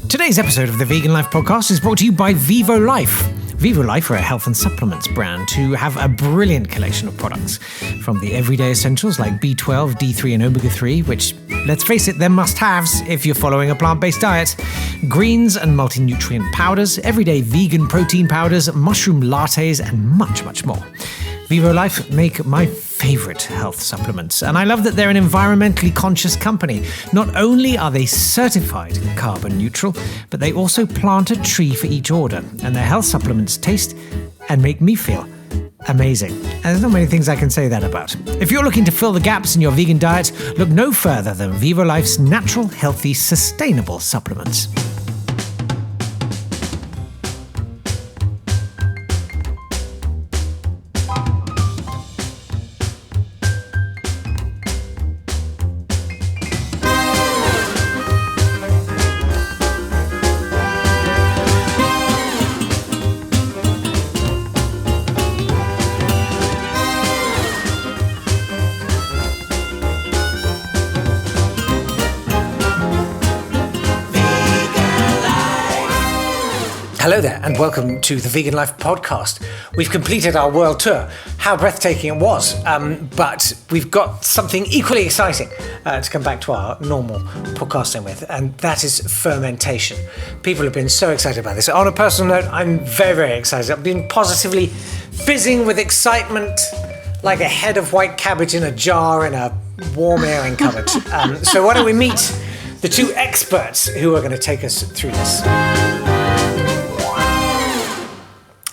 Today's episode of the Vegan Life podcast is brought to you by Vivo Life. Vivo Life are a health and supplements brand who have a brilliant collection of products. From the everyday essentials like B12, D3 and omega-3, which, let's face it, they're must-haves if you're following a plant-based diet. Greens and multi-nutrient powders, everyday vegan protein powders, mushroom lattes, and much, much more. Vivo Life make my favorite health supplements, and I love that they're an environmentally conscious company. Not only are they certified carbon neutral, but they also plant a tree for each order, and their health supplements taste and make me feel amazing. And there's not many things I can say that about. If you're looking to fill the gaps in your vegan diet, look no further than Vivo Life's natural, healthy, sustainable supplements. Hello there, and welcome to the Vegan Life podcast. We've completed our world tour. How breathtaking it was. But we've got something equally exciting to come back to our normal podcasting with, and that is fermentation. People have been so excited about this. On a personal note, I'm very, very excited. I've been positively fizzing with excitement like a head of white cabbage in a jar in a warm airing cupboard. So why don't we meet the two experts who are going to take us through this.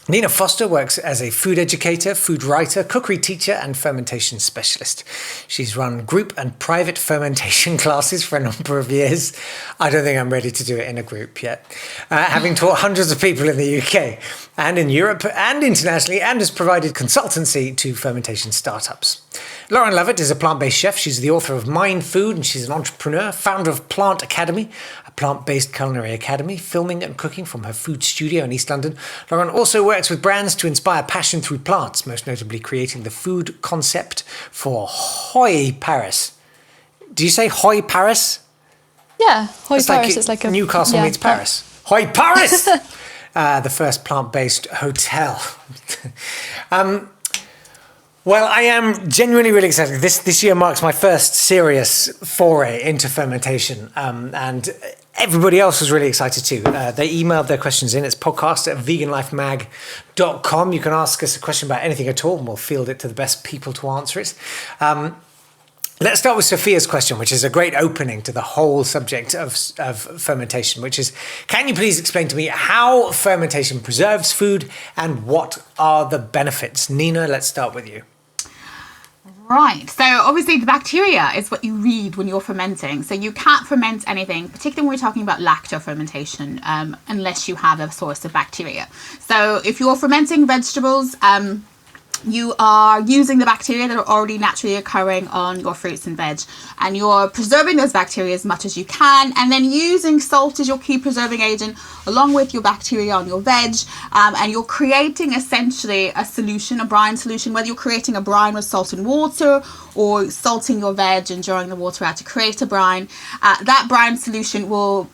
Nena Foster works as a food educator, food writer, cookery teacher, and fermentation specialist. She's run group and private fermentation classes for a number of years. I don't think I'm ready to do it in a group yet. Having taught hundreds of people in the UK and in Europe and internationally, and has provided consultancy to fermentation startups. Lauren Lovatt is a plant-based chef. She's the author of Mind Food, and she's an entrepreneur, founder of Plant Academy, a plant-based culinary academy, filming and cooking from her food studio in East London. Lauren also works with brands to inspire passion through plants, most notably creating the food concept for Hoy Paris. Do you say Hoy Paris? Yeah, Hoy it's Paris. Like it's like a Newcastle meets Paris. Hoy Paris! The first plant-based hotel. Well, I am genuinely really excited. This year marks my first serious foray into fermentation, and everybody else was really excited too. They emailed their questions in. It's podcast@veganlifemag.com. You can ask us a question about anything at all, and we'll field it to the best people to answer it. Let's start with Sophia's question, which is a great opening to the whole subject of fermentation, which is, can you please explain to me how fermentation preserves food and what are the benefits? Nena, let's start with you. Right, so obviously the bacteria is what you read when you're fermenting. So you can't ferment anything, particularly when we're talking about lacto-fermentation, unless you have a source of bacteria. So if you're fermenting vegetables, you are using the bacteria that are already naturally occurring on your fruits and veg, and you're preserving those bacteria as much as you can, and then using salt as your key preserving agent along with your bacteria on your veg, and you're creating essentially a solution, a brine solution, whether you're creating a brine with salt and water or salting your veg and drawing the water out to create a brine. That brine solution will,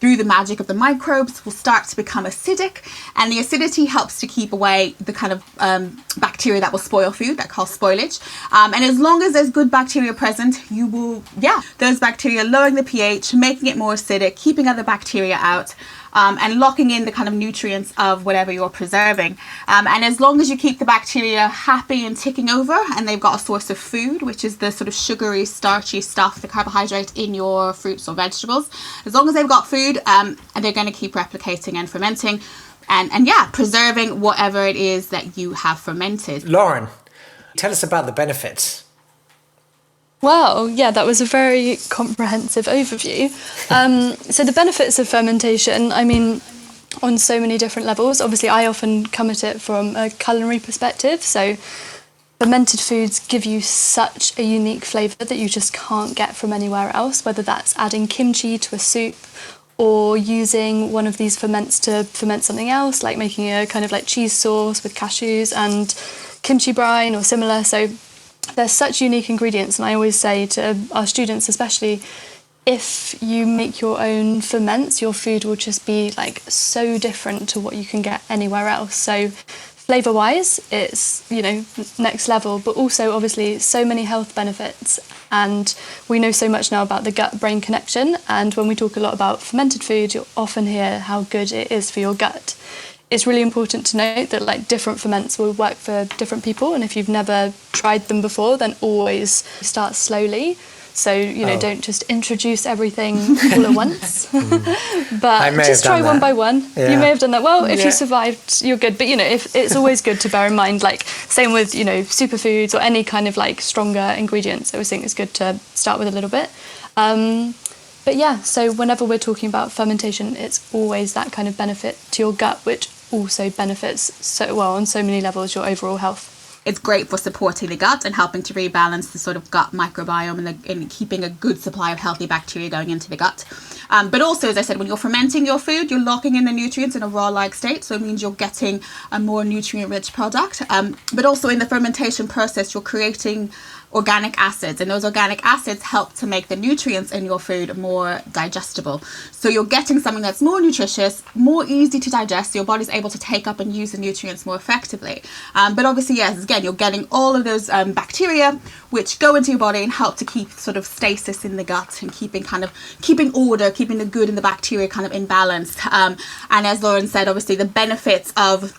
through the magic of the microbes, will start to become acidic, and the acidity helps to keep away the kind of bacteria that will spoil food, that cause spoilage. And as long as there's good bacteria present, you will, those bacteria lowering the pH, making it more acidic, keeping other bacteria out, and locking in the kind of nutrients of whatever you're preserving. And as long as you keep the bacteria happy and ticking over, and they've got a source of food, which is the sort of sugary, starchy stuff, the carbohydrate in your fruits or vegetables, as long as they've got food, and they're going to keep replicating and fermenting, and preserving whatever it is that you have fermented. Lauren, tell us about the benefits. Wow, yeah, that was a very comprehensive overview. So the benefits of fermentation, I mean, on so many different levels. Obviously, I often come at it from a culinary perspective. So fermented foods give you such a unique flavour that you just can't get from anywhere else, whether that's adding kimchi to a soup or using one of these ferments to ferment something else, like making a kind of like cheese sauce with cashews and kimchi brine or similar. So there's such unique ingredients, and I always say to our students especially, if you make your own ferments, your food will just be like so different to what you can get anywhere else. So flavour wise, it's, you know, next level, but also obviously so many health benefits. And we know so much now about the gut-brain connection. And when we talk a lot about fermented food, you'll often hear how good it is for your gut. It's really important to note that like different ferments will work for different people. And if you've never tried them before, then always start slowly. So, you know, don't just introduce everything all at once, but just try one by one. Yeah. You may have done that. Well, if you survived, you're good. But, you know, if it's always good to bear in mind, like same with, you know, superfoods or any kind of like stronger ingredients. I always think it's good to start with a little bit. But yeah, so whenever we're talking about fermentation, it's always that kind of benefit to your gut, which also benefits so well on so many levels your overall health. It's great for supporting the gut and helping to rebalance the sort of gut microbiome and keeping a good supply of healthy bacteria going into the gut. But also, as I said, when you're fermenting your food, you're locking in the nutrients in a raw-like state. So it means you're getting a more nutrient-rich product. But also in the fermentation process, you're creating organic acids, and those organic acids help to make the nutrients in your food more digestible. So you're getting something that's more nutritious, more easy to digest, so your body's able to take up and use the nutrients more effectively. But obviously, yes, again, you're getting all of those bacteria which go into your body and help to keep sort of stasis in the gut and keeping order, keeping the good and the bacteria kind of in balance. And as Lauren said, obviously the benefits of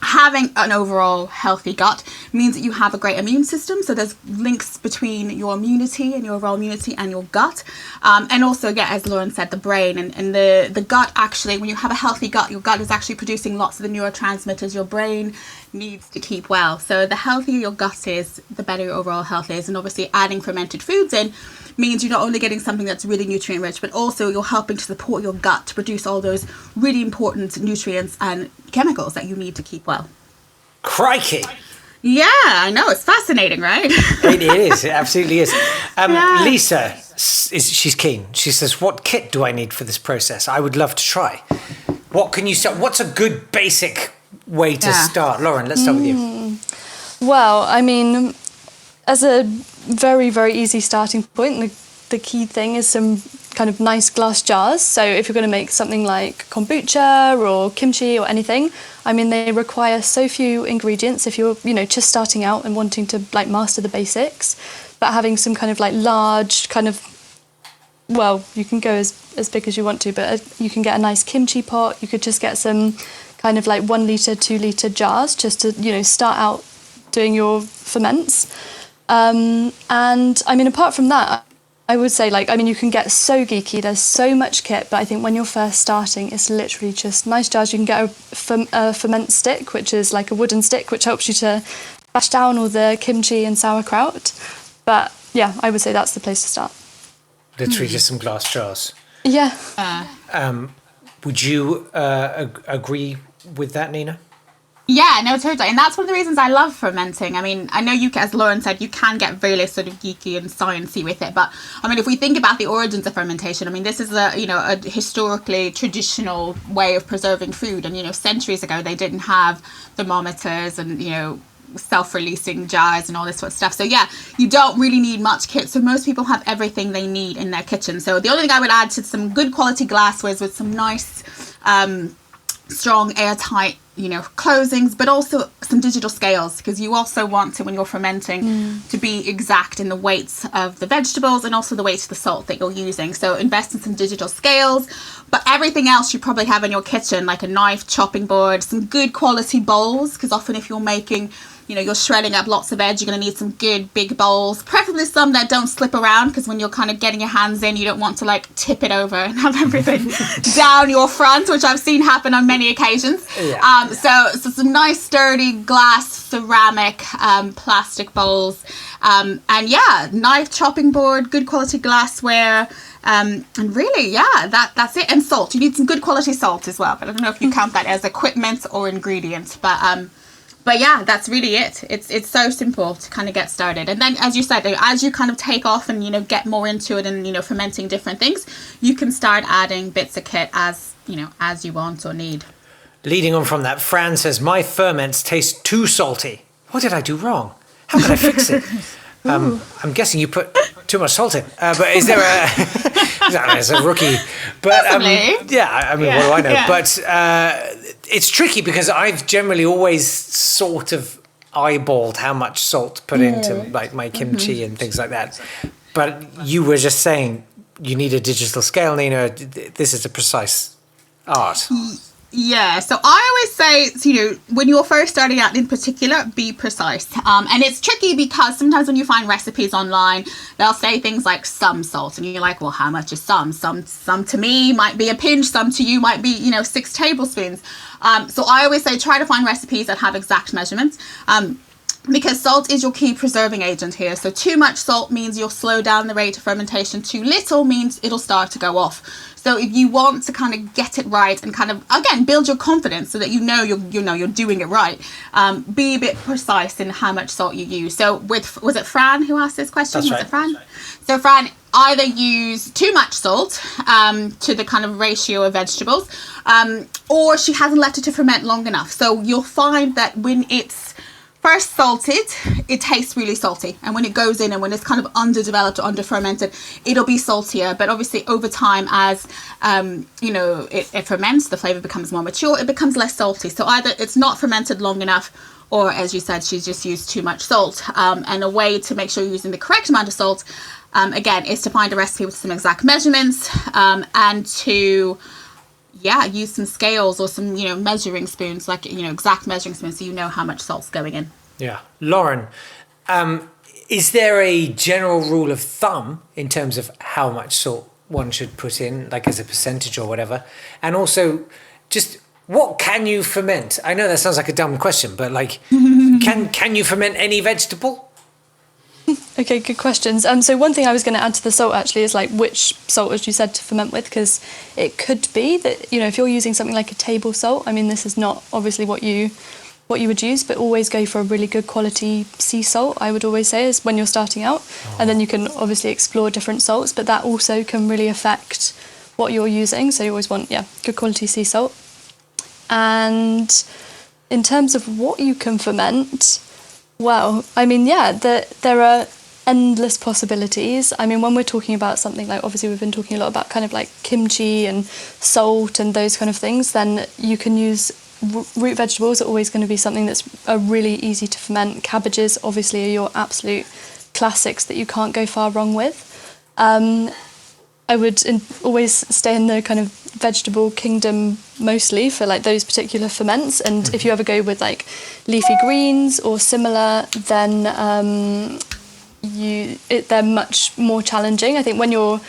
having an overall healthy gut means that you have a great immune system. So there's links between your immunity and your overall immunity and your gut. And also, again, as Lauren said, the brain and the gut, actually, when you have a healthy gut, your gut is actually producing lots of the neurotransmitters your brain needs to keep well. So the healthier your gut is, the better your overall health is. And obviously adding fermented foods in means you're not only getting something that's really nutrient rich, but also you're helping to support your gut to produce all those really important nutrients and chemicals that you need to keep well. Crikey! Yeah, I know, it's fascinating, right? It is, it absolutely is. Lisa, she's keen. She says, what kit do I need for this process? I would love to try. What can you start? What's a good basic way to start? Lauren, let's start with you. Well, I mean, as a very, very easy starting point, the key thing is some kind of nice glass jars. So if you're going to make something like kombucha or kimchi or anything, I mean, they require so few ingredients if you're, you know, just starting out and wanting to like master the basics. But having some kind of like large kind of, well, you can go as big as you want to, but you can get a nice kimchi pot. You could just get some kind of like 1 litre, 2 litre jars just to, you know, start out doing your ferments. And I mean, apart from that, I would say, like, I mean, you can get so geeky. There's so much kit, but I think when you're first starting, it's literally just nice jars. You can get a ferment stick, which is like a wooden stick, which helps you to bash down all the kimchi and sauerkraut. But yeah, I would say that's the place to start. Literally just some glass jars. Yeah. Would you agree with that, Nena? Yeah, no, totally. And that's one of the reasons I love fermenting. I mean, I know you, as Lauren said, you can get really sort of geeky and sciencey with it. But I mean, if we think about the origins of fermentation, I mean, this is a historically traditional way of preserving food. And, you know, centuries ago, they didn't have thermometers and, you know, self-releasing jars and all this sort of stuff. So yeah, you don't really need much kit. So most people have everything they need in their kitchen. So the only thing I would add to some good quality glasswares with some nice, strong, airtight, you know, closings, but also some digital scales, because you also want to, when you're fermenting, to be exact in the weights of the vegetables and also the weights of the salt that you're using. So invest in some digital scales, but everything else you probably have in your kitchen, like a knife, chopping board, some good quality bowls, because often if you're making, you know, you're shredding up lots of veg, you're going to need some good big bowls, preferably some that don't slip around, because when you're kind of getting your hands in, you don't want to like tip it over and have everything down your front, which I've seen happen on many occasions. Yeah. So some nice sturdy glass, ceramic, plastic bowls, and yeah, knife, chopping board, good quality glassware, and really, yeah, that's it. And salt, you need some good quality salt as well, but I don't know if you count that as equipment or ingredient, but yeah, that's really it. It's so simple to kind of get started. And then, as you said, as you kind of take off and, you know, get more into it and, you know, fermenting different things, you can start adding bits of kit as, you know, as you want or need. Leading on from that, Fran says, my ferments taste too salty. What did I do wrong? How can I fix it? I'm guessing you put too much salt in. But is there a... It's a rookie. But what do I know? Yeah. But it's tricky because I've generally always sort of eyeballed how much salt put into like my kimchi and things like that. But you were just saying you need a digital scale, Nena. This is a precise art. Yeah, so I always say, when you're first starting out in particular, be precise. And it's tricky because sometimes when you find recipes online, they'll say things like some salt. And you're like, well, how much is some? Some to me might be a pinch. Some to you might be, 6 tablespoons. So I always say try to find recipes that have exact measurements. Because salt is your key preserving agent here. So too much salt means you'll slow down the rate of fermentation. Too little means it'll start to go off. So if you want to kind of get it right and kind of, again, build your confidence so that you're doing it right, be a bit precise in how much salt you use. So was it Fran who asked this question? That's was right. it Fran? So Fran, either use too much salt to the kind of ratio of vegetables, or she hasn't left it to ferment long enough. So you'll find that when it's first salted, it tastes really salty, and when it goes in and when it's kind of underdeveloped or under fermented, it'll be saltier. But obviously over time, as it ferments, the flavor becomes more mature, it becomes less salty. So either it's not fermented long enough, or as you said, she's just used too much salt. And a way to make sure you're using the correct amount of salt, again, is to find a recipe with some exact measurements, and to use some scales or some, measuring spoons, like, exact measuring spoons, so you know how much salt's going in. Yeah. Lauren, is there a general rule of thumb in terms of how much salt one should put in, like as a percentage or whatever? And also, just what can you ferment? I know that sounds like a dumb question, but like, can you ferment any vegetable? Okay, good questions. So one thing I was going to add to the salt actually is like which salt, as you said, to ferment with, because it could be that, if you're using something like a table salt, I mean, this is not obviously what you would use, but always go for a really good quality sea salt, I would always say, is when you're starting out. And then you can obviously explore different salts, but that also can really affect what you're using. So you always want, good quality sea salt. And in terms of what you can ferment, well, I mean, there are endless possibilities. I mean, when we're talking about something like, obviously we've been talking a lot about kind of like kimchi and salt and those kind of things, then you can use root vegetables are always going to be something that's really easy to ferment. Cabbages obviously are your absolute classics that you can't go far wrong with. I would always stay in the kind of vegetable kingdom mostly for like those particular ferments, and if you ever go with like leafy greens or similar, then they're much more challenging. I think when you're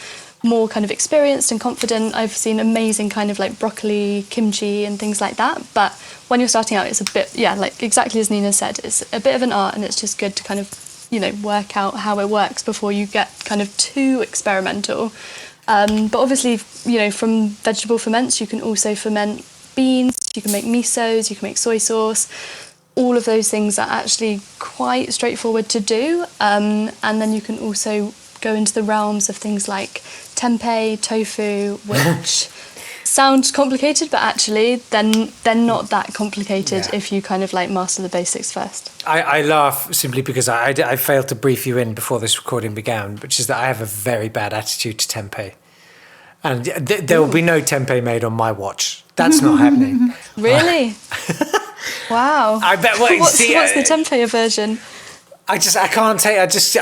more kind of experienced and confident, I've seen amazing kind of like broccoli, kimchi and things like that, but when you're starting out, it's a bit, like exactly as Nena said, it's a bit of an art, and it's just good to kind of work out how it works before you get kind of too experimental. But obviously, from vegetable ferments, you can also ferment beans, you can make misos, you can make soy sauce. All of those things are actually quite straightforward to do. And then you can also go into the realms of things like tempeh, tofu, which sound complicated, but actually they're not that complicated if you kind of like master the basics first. I laugh simply because I failed to brief you in before this recording began, which is that I have a very bad attitude to tempeh. And there will be no tempeh made on my watch. That's not happening. Really? Wow. I bet. Well, what's the tempeh version? I can't take. I just.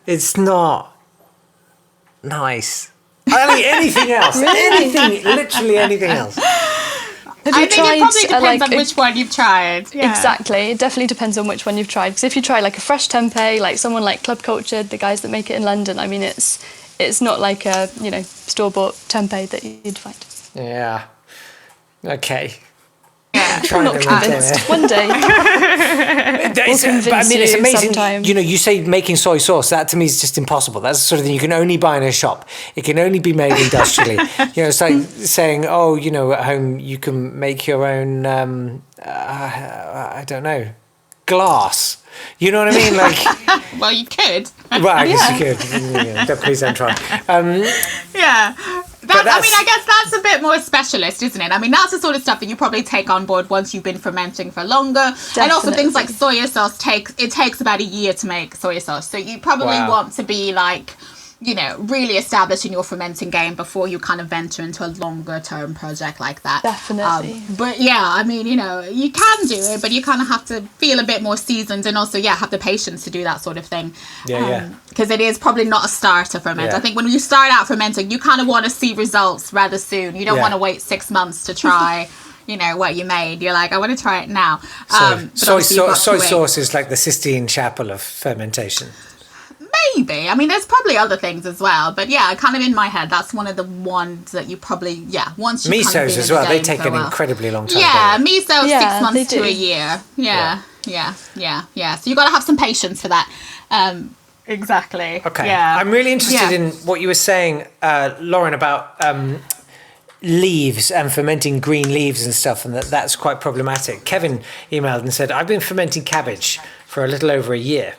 It's not nice. I mean, anything else. Really? Literally anything else. I think it probably depends on which one you've tried. Yeah. Exactly. It definitely depends on which one you've tried. Because if you try like a fresh tempeh, like someone like Club Cultured, the guys that make it in London, I mean, it's not like a, store-bought tempeh that you'd find. Yeah. Okay. Yeah. I'm not convinced. One day. It's amazing. Sometime. You say making soy sauce. That to me is just impossible. That's the sort of thing you can only buy in a shop. It can only be made industrially. It's like saying, at home you can make your own. I don't know, glass. You know what I mean? Like, well, you could. Well, I guess you could. Please don't try. I guess that's a bit more specialist, isn't it? I mean, that's the sort of stuff that you probably take on board once you've been fermenting for longer. Definitely. And also things like soy sauce takes about a year to make soy sauce. So you probably want to be like, you know, really established in your fermenting game before you kind of venture into a longer term project like that. Definitely. But yeah, I mean, you know, you can do it, but you kind of have to feel a bit more seasoned and also, have the patience to do that sort of thing. Because it is probably not a starter ferment. I think when you start out fermenting, you kind of want to see results rather soon. You don't want to wait 6 months to try you know, what you made. You're like, I want to try it now. So soy sauce is like the Sistine Chapel of fermentation. Maybe. I mean, there's probably other things as well. But yeah, kind of in my head, that's one of the ones that you probably, once you misos kind of as well, they take an incredibly long time. Yeah, miso, 6 months to a year. Yeah. So you got to have some patience for that. Exactly. Okay. Yeah. I'm really interested in what you were saying, Lauren, about leaves and fermenting green leaves and stuff, and that's quite problematic. Kevin emailed and said, I've been fermenting cabbage for a little over a year.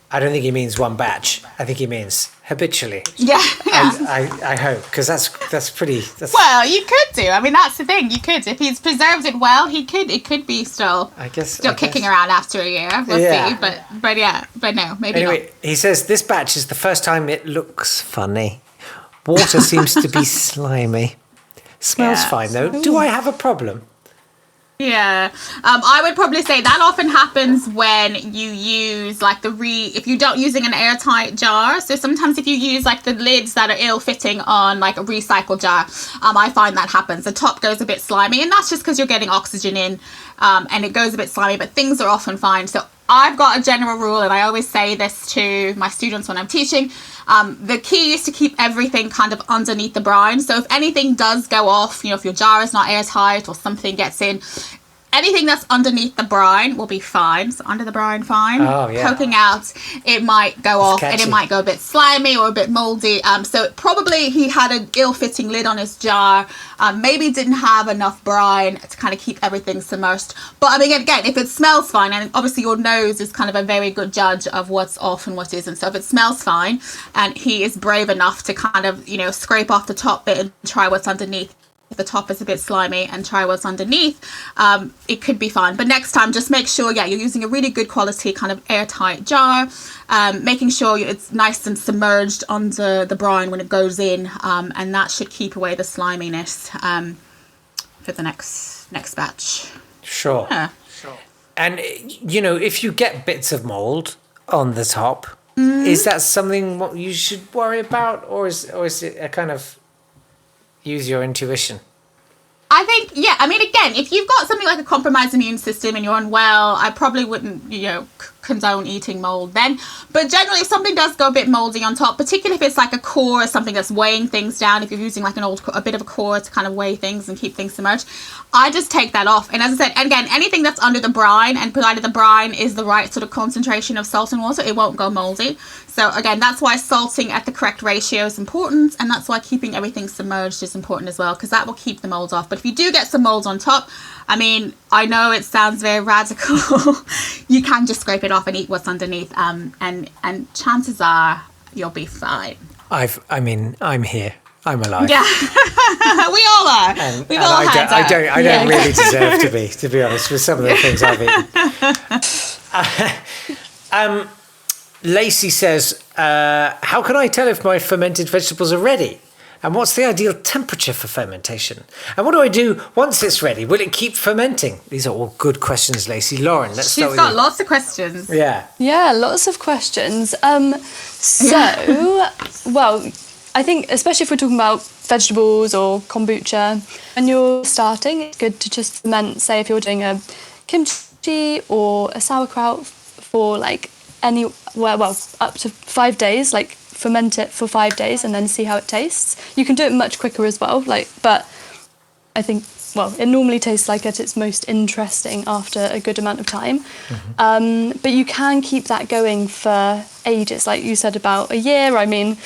I don't think he means one batch. I think he means habitually. Yeah. I hope, because that's pretty. Well, you could do. I mean, that's the thing. You could, if he's preserved it well, he could. It could be still. Kicking around after a year. We'll see. But no, maybe not. Anyway, he says this batch is the first time it looks funny. Water seems to be slimy. Smells fine though. Ooh. Do I have a problem? Yeah, I would probably say that often happens when you use like if you don't using an airtight jar. So sometimes if you use like the lids that are ill-fitting on like a recycled jar, I find that happens. The top goes a bit slimy, and that's just because you're getting oxygen in, and it goes a bit slimy, but things are often fine. So I've got a general rule, and I always say this to my students when I'm teaching. The key is to keep everything kind of underneath the brine. So if anything does go off, you know, if your jar is not airtight or something gets in, anything that's underneath the brine will be fine. So under the brine, fine. Oh, yeah. Poking out, it might go off and it might go a bit slimy or a bit moldy. So probably he had an ill-fitting lid on his jar. Maybe didn't have enough brine to kind of keep everything submerged. But I mean, again, if it smells fine, and obviously your nose is kind of a very good judge of what's off and what isn't. So if it smells fine and he is brave enough to kind of, you know, scrape off the top bit and try what's underneath. If the top is a bit slimy and try what's underneath, it could be fine. But next time, just make sure, you're using a really good quality kind of airtight jar, making sure it's nice and submerged under the brine when it goes in, and that should keep away the sliminess for the next batch. Sure. Yeah. Sure. And, you know, if you get bits of mold on the top, is that something you should worry about, or is it a kind of use your intuition? I think, I mean, again, if you've got something like a compromised immune system and you're unwell, I probably wouldn't, condone eating mold then. But generally, if something does go a bit moldy on top, particularly if it's like a core or something that's weighing things down, if you're using like a bit of a core to kind of weigh things and keep things submerged, I just take that off. And as I said, again, anything that's under the brine, and provided the brine is the right sort of concentration of salt and water, it won't go moldy. So again, that's why salting at the correct ratio is important, and that's why keeping everything submerged is important as well, because that will keep the mold off. But if you do get some mold on top, I mean, I know it sounds very radical. You can just scrape it off and eat what's underneath, and chances are you'll be fine. I'm here. I'm alive. Yeah, we all are. I don't really deserve to be honest, with some of the things I've eaten. Lacey says, how can I tell if my fermented vegetables are ready? And what's the ideal temperature for fermentation? And what do I do once it's ready? Will it keep fermenting? These are all good questions, Lacey. Lauren, let's start with you. She's got lots of questions. Yeah. Yeah, lots of questions. Well, I think especially if we're talking about vegetables or kombucha, when you're starting, it's good to just ferment, say if you're doing a kimchi or a sauerkraut for like up to 5 days, like ferment it for 5 days and then see how it tastes. You can do it much quicker as well, but I think, it normally tastes like at its most interesting after a good amount of time. Mm-hmm. But you can keep that going for ages, like you said, about a year. I mean,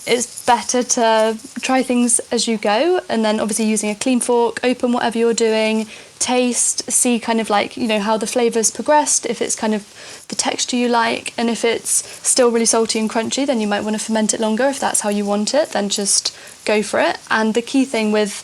it's better to try things as you go, and then obviously using a clean fork, open whatever you're doing, taste, see kind of like, you know, how the flavour's progressed, if it's kind of the texture you like, and if it's still really salty and crunchy, then you might want to ferment it longer. If that's how you want it, then just go for it. And the key thing with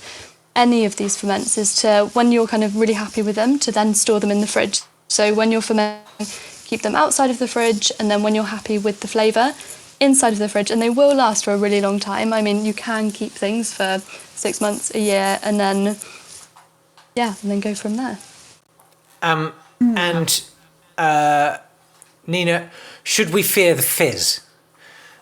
any of these ferments is to, when you're kind of really happy with them, to then store them in the fridge. So when you're fermenting, keep them outside of the fridge, and then when you're happy with the flavour, inside of the fridge, and they will last for a really long time. I mean, you can keep things for 6 months, a year, and then go from there. Nena, should we fear the fizz?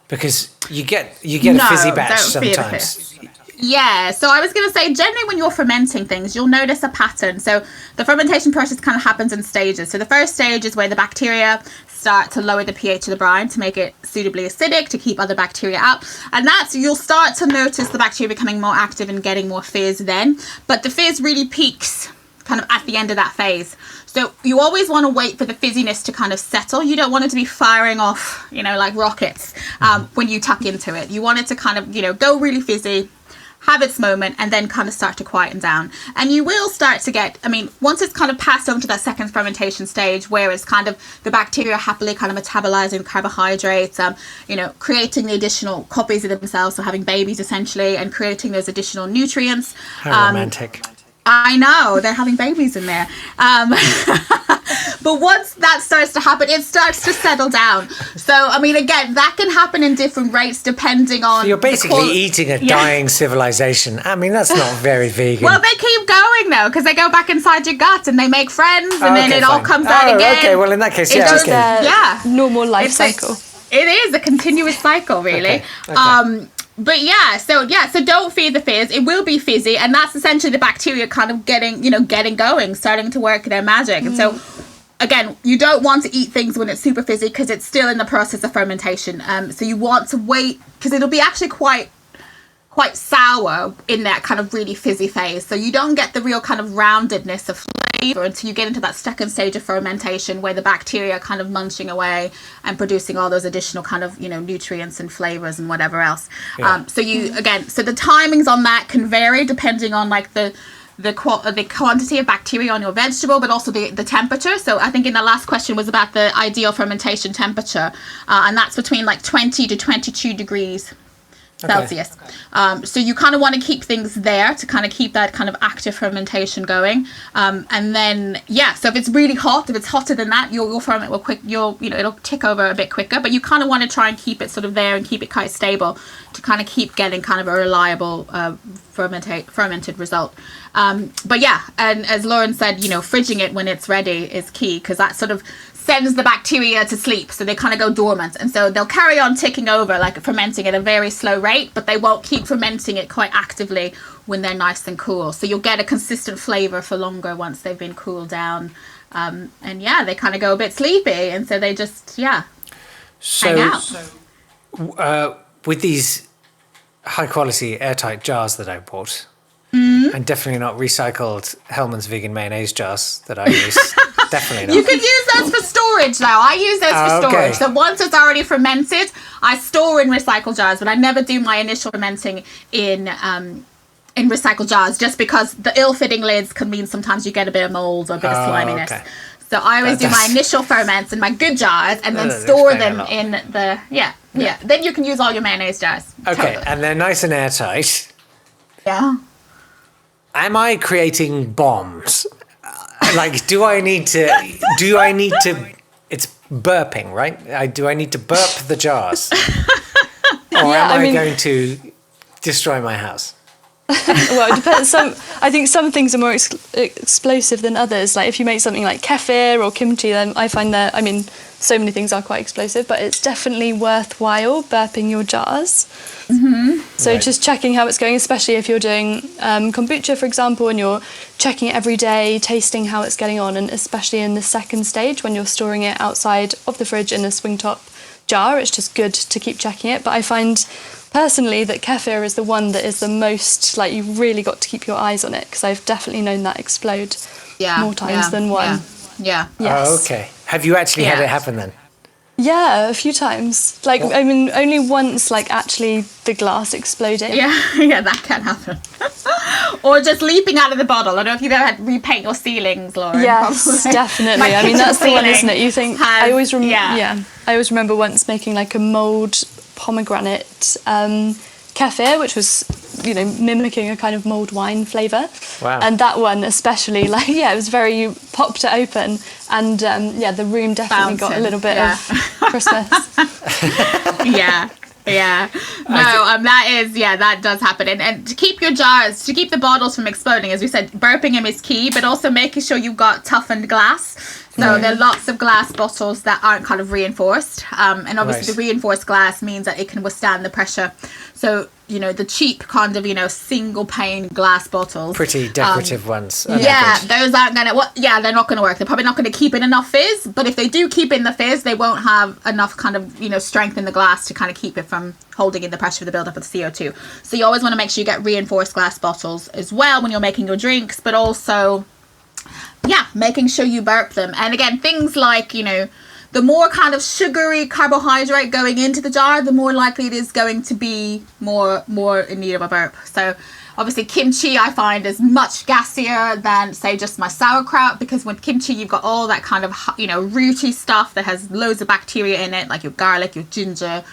Because you get a fizzy batch sometimes. Yeah, so I was going to say, generally when you're fermenting things, you'll notice a pattern. So the fermentation process kind of happens in stages. So the first stage is where the bacteria start to lower the pH of the brine to make it suitably acidic, to keep other bacteria out. And you'll start to notice the bacteria becoming more active and getting more fizz then. But the fizz really peaks kind of at the end of that phase. So you always want to wait for the fizziness to kind of settle. You don't want it to be firing off, you know, like rockets when you tuck into it. You want it to kind of, you know, go really fizzy, have its moment, and then kind of start to quieten down. And you will start to get, I mean, once it's kind of passed on to that second fermentation stage, where it's kind of the bacteria happily kind of metabolizing carbohydrates, you know, creating the additional copies of themselves, so having babies essentially, and creating those additional nutrients. How romantic. I know, they're having babies in there. But once that starts to happen, it starts to settle down. So, I mean, again, that can happen in different rates depending on... So you're basically eating a dying civilization. I mean, that's not very vegan. Well, they keep going, though, because they go back inside your gut and they make friends, and then it all comes out again. Okay, well, in that case, normal life cycle. It is a continuous cycle, really. Okay. But so don't fear the fizz. It will be fizzy, and that's essentially the bacteria kind of getting going, starting to work their magic. And so, again, you don't want to eat things when it's super fizzy because it's still in the process of fermentation. So you want to wait, because it'll be actually quite sour in that kind of really fizzy phase. So you don't get the real kind of roundedness of flavor until you get into that second stage of fermentation, where the bacteria are kind of munching away and producing all those additional kind of, you know, nutrients and flavors and whatever else. Yeah. So the timings on that can vary depending on like the quantity of bacteria on your vegetable, but also the temperature. So I think in the last question was about the ideal fermentation temperature, and that's between like 20 to 22 degrees Celsius. So you kind of want to keep things there to kind of keep that kind of active fermentation going. And then, so if it's really hot, if it's hotter than that, your ferment will it'll tick over a bit quicker, but you kind of want to try and keep it sort of there and keep it quite stable to kind of keep getting kind of a reliable fermented result. But and as Lauren said, you know, fridging it when it's ready is key, because that sort of sends the bacteria to sleep, so they kind of go dormant, and so they'll carry on ticking over, like fermenting at a very slow rate, but they won't keep fermenting it quite actively when they're nice and cool. So you'll get a consistent flavor for longer once they've been cooled down, and they kind of go a bit sleepy, and so they just hang out. With these high quality airtight jars that I bought, and definitely not recycled Hellmann's vegan mayonnaise jars that I use. Definitely not. You could use those for storage, though. I use those for storage. So once it's already fermented, I store in recycled jars, but I never do my initial fermenting in recycled jars, just because the ill-fitting lids can mean sometimes you get a bit of mold or a bit of sliminess. Okay. So I always do my initial ferments in my good jars and then store them in the Then you can use all your mayonnaise jars. Okay, totally. And they're nice and airtight. Yeah. Am I creating bombs? Like, do I need to, it's burping, right? Do I need to burp the jars? Or am I going to destroy my house? Well, it depends. I think some things are more explosive than others. Like if you make something like kefir or kimchi, then I find that, I mean, so many things are quite explosive, but it's definitely worthwhile burping your jars. Mm-hmm. So just checking how it's going, especially if you're doing kombucha, for example, and you're checking it every day, tasting how it's getting on, and especially in the second stage when you're storing it outside of the fridge in a swing top jar, it's just good to keep checking it. But I find personally that kefir is the one that is the most, like, you've really got to keep your eyes on it, because I've definitely known that explode more times than one. Yeah. Yes. Oh, okay. Have you actually had it happen then? Yeah, a few times. Like, I mean, only once, like, actually the glass exploding. Yeah, that can happen. Or just leaping out of the bottle. I don't know if you've ever had to repaint your ceilings, Lauren. Yes, Probably. definitely. I mean, that's the one, isn't it? You think, I always yeah. I always remember once making like a mulled pomegranate kefir, which was, you know, mimicking a kind of mulled wine flavour. Wow. And that one especially, like, it was very, popped it open, and the room definitely got a little bit of Christmas. Yeah. No, that does happen. And to keep your jars, to keep the bottles from exploding, as we said, burping them is key, but also making sure you've got toughened glass. So there are lots of glass bottles that aren't kind of reinforced. And obviously the reinforced glass means that it can withstand the pressure. So, you know, the cheap kind of, you know, single pane glass bottles. Pretty decorative ones. Those aren't going to, they're not going to work. They're probably not going to keep in enough fizz. But if they do keep in the fizz, they won't have enough kind of, you know, strength in the glass to kind of keep it from holding in the pressure of the buildup of the CO2. So you always want to make sure you get reinforced glass bottles as well when you're making your drinks, but also, making sure you burp them. And again, things like, you know, the more kind of sugary carbohydrate going into the jar, the more likely it is going to be more in need of a burp. So obviously kimchi I find is much gassier than, say, just my sauerkraut, because with kimchi you've got all that kind of, you know, rooty stuff that has loads of bacteria in it, like your garlic, your ginger,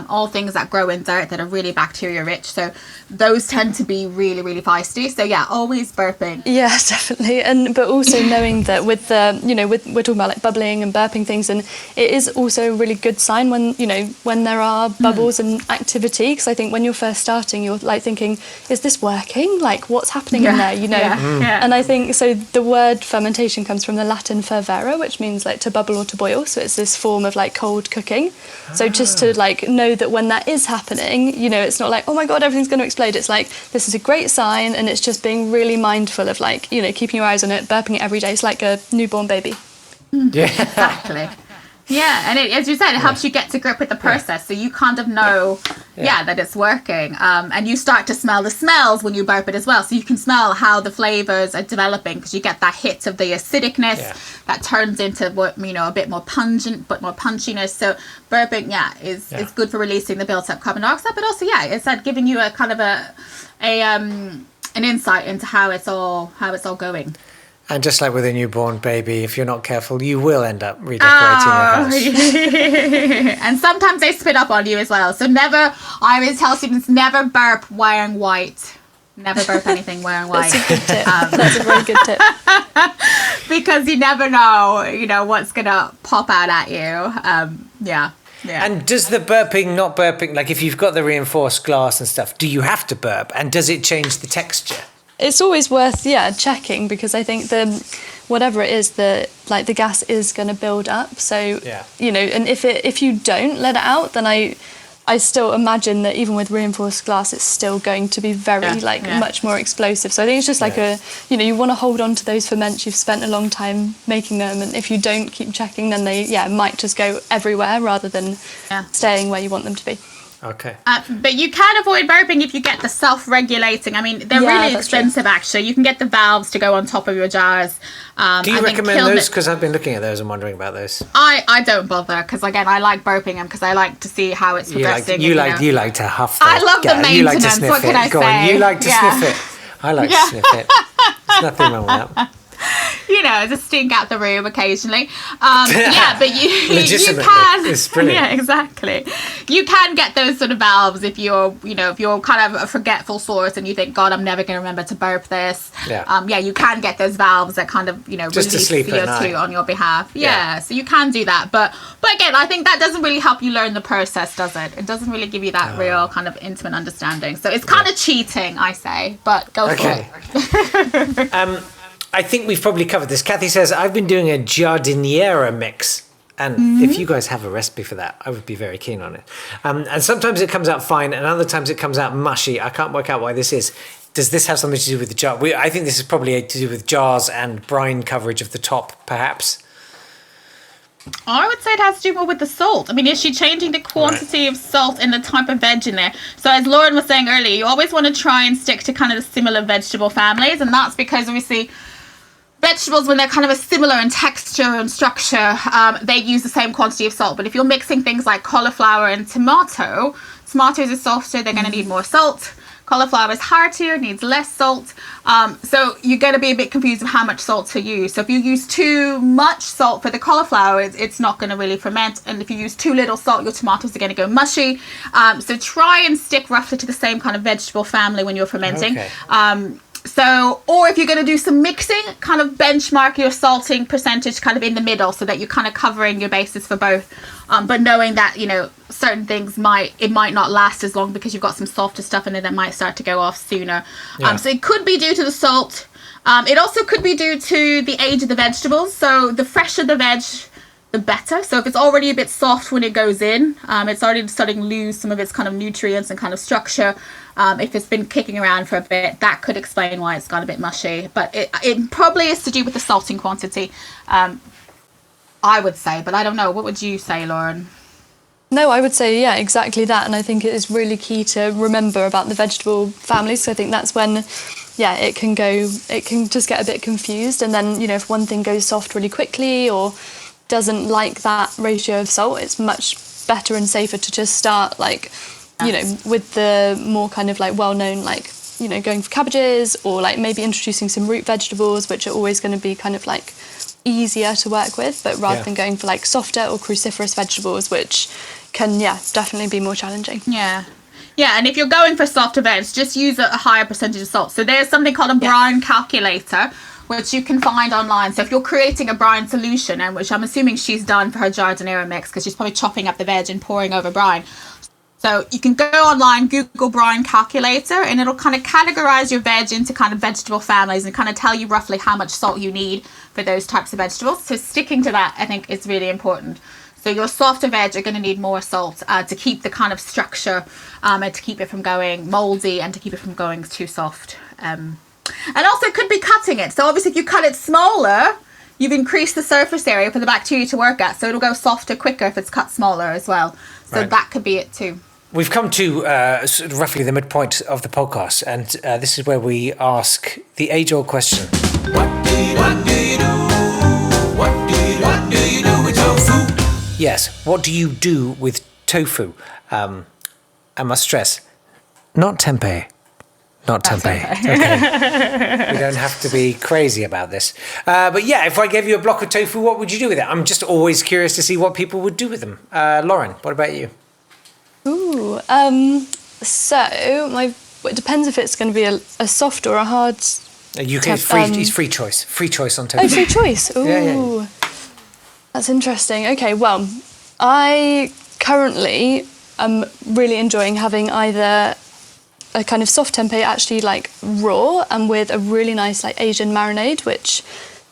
all things that grow in dirt that are really bacteria rich. So those tend to be really, really feisty. So yeah, always burping. Yeah, definitely. But also knowing that with the, you know, we're talking about like bubbling and burping things, and it is also a really good sign when, you know, when there are bubbles and activity, because I think when you're first starting, you're like thinking, is this working? Like, what's happening in there, you know? And I think, so the word fermentation comes from the Latin fervere, which means like to bubble or to boil. So it's this form of like cold cooking. So just to like know that when that is happening, you know, it's not like, oh my God, everything's going to explode. It's like, this is a great sign, and it's just being really mindful of like, you know, keeping your eyes on it, burping it every day. It's like a newborn baby. Yeah. Exactly. Yeah, and as you said, it helps you get to grip with the process, so you kind of know, that it's working. And you start to smell the smells when you burp it as well, so you can smell how the flavors are developing, because you get that hit of the acidicness that turns into what, you know, a bit more pungent, but more punchiness. So burping, is good for releasing the built-up carbon dioxide, but also, it's like giving you a kind of an insight into how it's all going. And just like with a newborn baby, if you're not careful, you will end up redecorating your house. And sometimes they spit up on you as well. So I always tell students, never burp wearing white. Never burp anything wearing white. That's a good tip. That's a very good tip. Because you never know, you know, what's going to pop out at you. Yeah. And does the burping, not burping, like if you've got the reinforced glass and stuff, do you have to burp? And does it change the texture? It's always worth checking, because I think whatever it is, the gas is going to build up. So you know, and if you don't let it out, then I still imagine that even with reinforced glass, it's still going to be very much more explosive. So I think it's just like you want to hold on to those ferments. You've spent a long time making them, and if you don't keep checking, then they might just go everywhere rather than staying where you want them to be. Okay. But you can avoid burping if you get the self-regulating. I mean, they're really expensive, actually. You can get the valves to go on top of your jars. Do you recommend those? Because I've been looking at those and wondering about those. I don't bother, because again, I like burping them because I like to see how it's progressing. You like to huff them. I love the maintenance. You like to sniff what can I Go say? on, you like to sniff it. I like to sniff it. There's nothing wrong with that. You know, just stink out the room occasionally. But you can. It's brilliant. Yeah, exactly. You can get those sort of valves if you're kind of a forgetful source and you think, God, I'm never going to remember to burp this. You can get those valves that kind of, you know, just release CO2 on your behalf. Yeah, so you can do that. But again, I think that doesn't really help you learn the process, does it? It doesn't really give you that real kind of intimate understanding. So it's kind of cheating, I say, but go for it. I think we've probably covered this. Kathy says, I've been doing a Giardiniera mix. And if you guys have a recipe for that, I would be very keen on it. And sometimes it comes out fine, and other times it comes out mushy. I can't work out why this is. Does this have something to do with the jar? I think this is probably to do with jars and brine coverage of the top, perhaps. I would say it has to do more with the salt. I mean, is she changing the quantity of salt and the type of veg in there? So as Lauren was saying earlier, you always want to try and stick to kind of the similar vegetable families, and that's because obviously vegetables, when they're kind of a similar in texture and structure, they use the same quantity of salt. But if you're mixing things like cauliflower and tomatoes are softer, they're going to need more salt. Cauliflower is heartier, needs less salt. So you're going to be a bit confused of how much salt to use. So if you use too much salt for the cauliflower, it's not going to really ferment. And if you use too little salt, your tomatoes are going to go mushy. So try and stick roughly to the same kind of vegetable family when you're fermenting. Okay. Or if you're going to do some mixing, kind of benchmark your salting percentage kind of in the middle so that you're kind of covering your bases for both. But knowing that, certain things might not last as long because you've got some softer stuff in there that might start to go off sooner. Yeah. So it could be due to the salt. It also could be due to the age of the vegetables. So the fresher the veg, the better. So if it's already a bit soft when it goes in, it's already starting to lose some of its kind of nutrients and kind of structure. If it's been kicking around for a bit, that could explain why it's gone a bit mushy. But it probably is to do with the salting quantity, I would say. But I don't know. What would you say, Lauren? No, I would say, yeah, exactly that. And I think it is really key to remember about the vegetable families. So I think that's when, it can just get a bit confused. And then, if one thing goes soft really quickly or doesn't like that ratio of salt, it's much better and safer to just start with the more kind of well-known, going for cabbages or maybe introducing some root vegetables, which are always going to be kind of easier to work with, but rather than going for softer or cruciferous vegetables, which can, definitely be more challenging. Yeah, and if you're going for softer veg, just use a higher percentage of salt. So there's something called a brine calculator, which you can find online. So if you're creating a brine solution, and which I'm assuming she's done for her Giardiniera mix, because she's probably chopping up the veg and pouring over brine. So you can go online, Google Brine Calculator, and it'll kind of categorize your veg into kind of vegetable families and kind of tell you roughly how much salt you need for those types of vegetables. So sticking to that, I think, is really important. So your softer veg are going to need more salt to keep the kind of structure and to keep it from going moldy and to keep it from going too soft. And also it could be cutting it. So obviously if you cut it smaller, you've increased the surface area for the bacteria to work at. So it'll go softer quicker if it's cut smaller as well. So that could be it too. We've come to sort of roughly the midpoint of the podcast, and this is where we ask the age-old question. What do you do? What do you do with tofu? Yes, what do you do with tofu? I must stress, not tempeh. Not tempeh. Okay. We don't have to be crazy about this. But yeah, if I gave you a block of tofu, what would you do with it? I'm just always curious to see what people would do with them. Lauren, what about you? Ooh, so it depends if it's going to be a soft or a hard. You can. It's free choice. Free choice on tofu. Oh, free choice. Ooh, yeah. That's interesting. Okay, well, I currently am really enjoying having either a kind of soft tempeh, actually raw, and with a really nice Asian marinade, which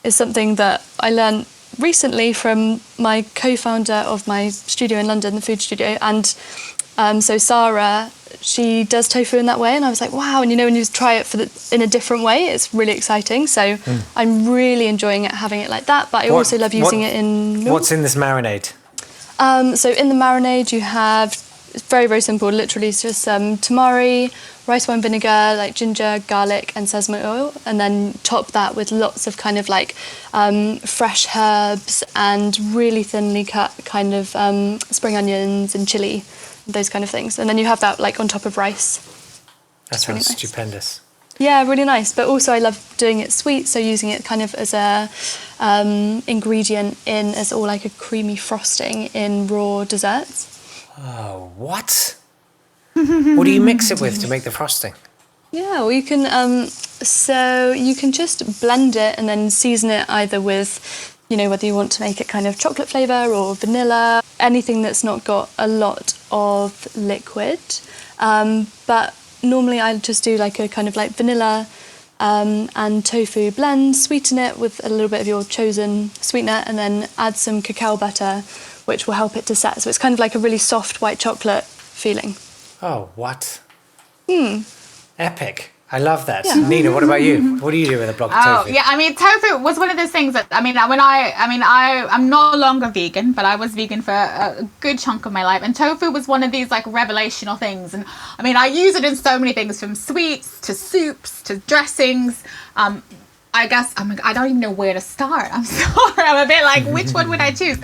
is something that I learned recently from my co-founder of my studio in London, the food studio, and so Sarah, she does tofu in that way, and I was like, wow, and when you try it in a different way, it's really exciting. So I'm really enjoying it, having it like that, but I also love using it in... What's in this marinade? So in the marinade you have, it's very, very simple, literally it's just tamari, rice wine vinegar, ginger, garlic and sesame oil, and then top that with lots of kind of fresh herbs and really thinly cut kind of spring onions and chili, those kind of things. And then you have that on top of rice. That sounds really nice. Stupendous. Yeah, really nice. But also I love doing it sweet, so using it kind of as a ingredient as all a creamy frosting in raw desserts. Oh, what? What do you mix it with to make the frosting? Yeah, well, you can so you can just blend it and then season it either with, whether you want to make it kind of chocolate flavour or vanilla, anything that's not got a lot of liquid. But normally I just do a kind of vanilla and tofu blend, sweeten it with a little bit of your chosen sweetener, and then add some cacao butter, which will help it to set. So it's kind of a really soft white chocolate feeling. Oh, what? Epic. I love that. Yeah. Nena, what about you? What do you do with a block of tofu? Oh, yeah, tofu was one of those things that, I'm no longer vegan, but I was vegan for a good chunk of my life. And tofu was one of these revelational things. And I use it in so many things, from sweets to soups to dressings. I guess I don't even know where to start. I'm sorry. I'm a bit like, which one would I choose?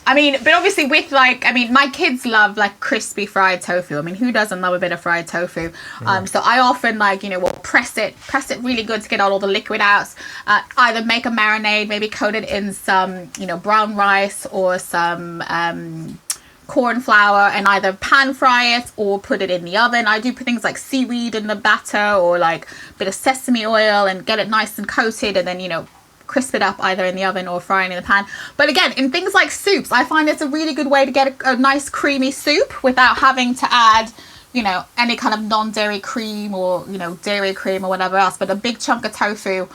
I mean, but obviously with my kids love like crispy fried tofu. I mean, who doesn't love a bit of fried tofu? So I often will press it really good to get all the liquid out. Either make a marinade, maybe coat it in some, brown rice or some corn flour, and either pan fry it or put it in the oven. I do put things like seaweed in the batter, or like a bit of sesame oil, and get it nice and coated, and then crisp it up either in the oven or frying in the pan. But again, in things like soups, I find it's a really good way to get a nice creamy soup without having to add any kind of non-dairy cream or dairy cream or whatever else. But a big chunk of tofu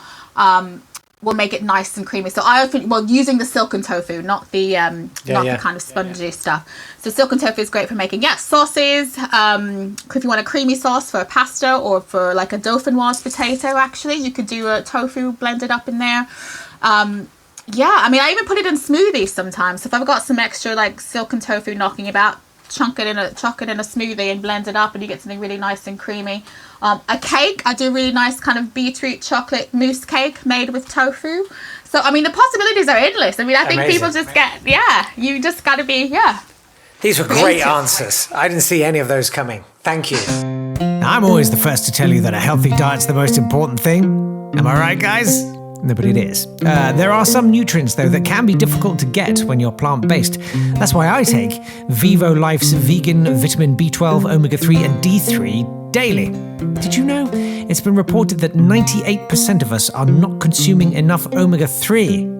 will make it nice and creamy. So I often, using the silken tofu, not the the kind of spongy stuff. So silken tofu is great for making sauces. If you want a creamy sauce for a pasta or for like a dauphinoise potato, actually, you could do a tofu blended up in there. I even put it in smoothies sometimes. So if I've got some extra like silken tofu knocking about, chuck it in a smoothie and blend it up, and you get something really nice and creamy. A cake, I do a really nice kind of beetroot chocolate mousse cake made with tofu. So I mean, the possibilities are endless. I mean, I think people just you just got to be These were great answers. I didn't see any of those coming. Thank you. I'm always the first to tell you that a healthy diet's the most important thing. Am I right, guys? No, but it is. There are some nutrients, though, that can be difficult to get when you're plant-based. That's why I take Vivo Life's vegan vitamin B12, omega-3 and D3 daily. Did you know it's been reported that 98% of us are not consuming enough omega-3?